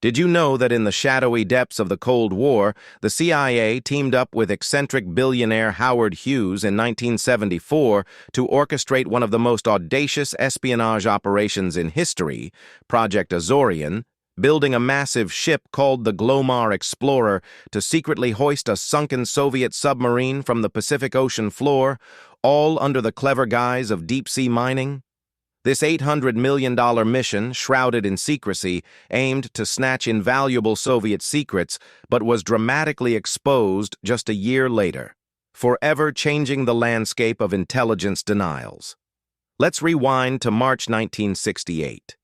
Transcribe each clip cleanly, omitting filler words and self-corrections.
Did you know that in the shadowy depths of the Cold War, the CIA teamed up with eccentric billionaire Howard Hughes in 1974 to orchestrate one of the most audacious espionage operations in history, Project Azorian, building a massive ship called the Glomar Explorer to secretly hoist a sunken Soviet submarine from the Pacific Ocean floor, all under the clever guise of deep-sea mining? This $800 million mission, shrouded in secrecy, aimed to snatch invaluable Soviet secrets, but was dramatically exposed just a year later, forever changing the landscape of intelligence denials. Let's rewind to March 1968.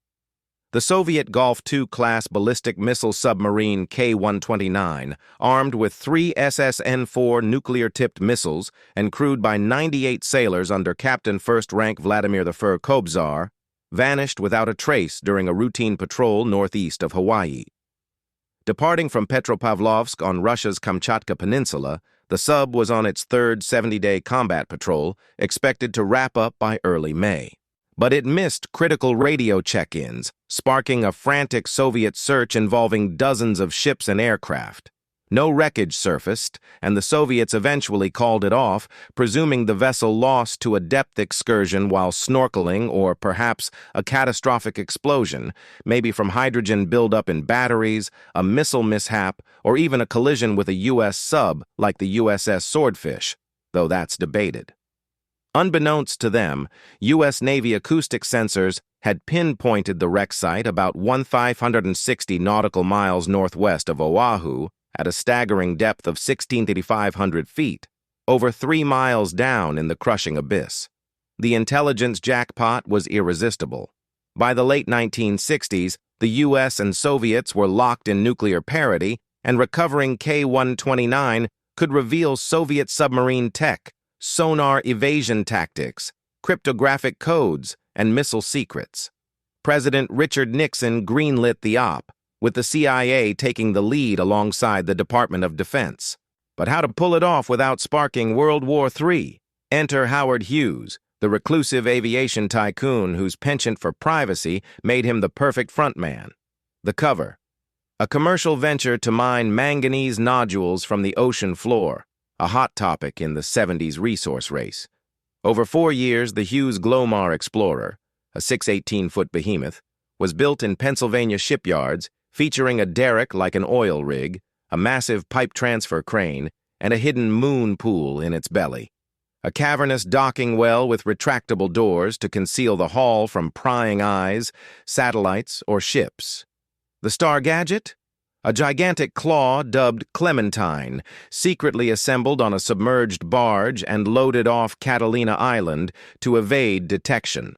The Soviet Golf II-class ballistic missile submarine K-129, armed with 3 SSN-4 nuclear-tipped missiles and crewed by 98 sailors under Captain First Rank Vladimir the Fur Kobzar, vanished without a trace during a routine patrol northeast of Hawaii. Departing from Petropavlovsk on Russia's Kamchatka Peninsula, the sub was on its third 70-day combat patrol, expected to wrap up by early May. But it missed critical radio check-ins, sparking a frantic Soviet search involving dozens of ships and aircraft. No wreckage surfaced, and the Soviets eventually called it off, presuming the vessel lost to a depth excursion while snorkeling or perhaps a catastrophic explosion, maybe from hydrogen buildup in batteries, a missile mishap, or even a collision with a U.S. sub like the USS Swordfish, though that's debated. Unbeknownst to them, U.S. Navy acoustic sensors had pinpointed the wreck site about 1,560 nautical miles northwest of Oahu at a staggering depth of 16,500 feet, over 3 miles down in the crushing abyss. The intelligence jackpot was irresistible. By the late 1960s, the U.S. and Soviets were locked in nuclear parity, and recovering K-129 could reveal Soviet submarine tech, sonar evasion tactics, cryptographic codes, and missile secrets. President Richard Nixon greenlit the op, with the CIA taking the lead alongside the Department of Defense. But how to pull it off without sparking World War III? Enter Howard Hughes, the reclusive aviation tycoon whose penchant for privacy made him the perfect frontman. The cover: a commercial venture to mine manganese nodules from the ocean floor, a hot topic in the 70s resource race. Over 4 years, the Hughes Glomar Explorer, a 618-foot behemoth, was built in Pennsylvania shipyards, featuring a derrick like an oil rig, a massive pipe transfer crane, and a hidden moon pool in its belly. A cavernous docking well with retractable doors to conceal the hull from prying eyes, satellites, or ships. The star gadget? A gigantic claw dubbed Clementine, secretly assembled on a submerged barge and loaded off Catalina Island to evade detection.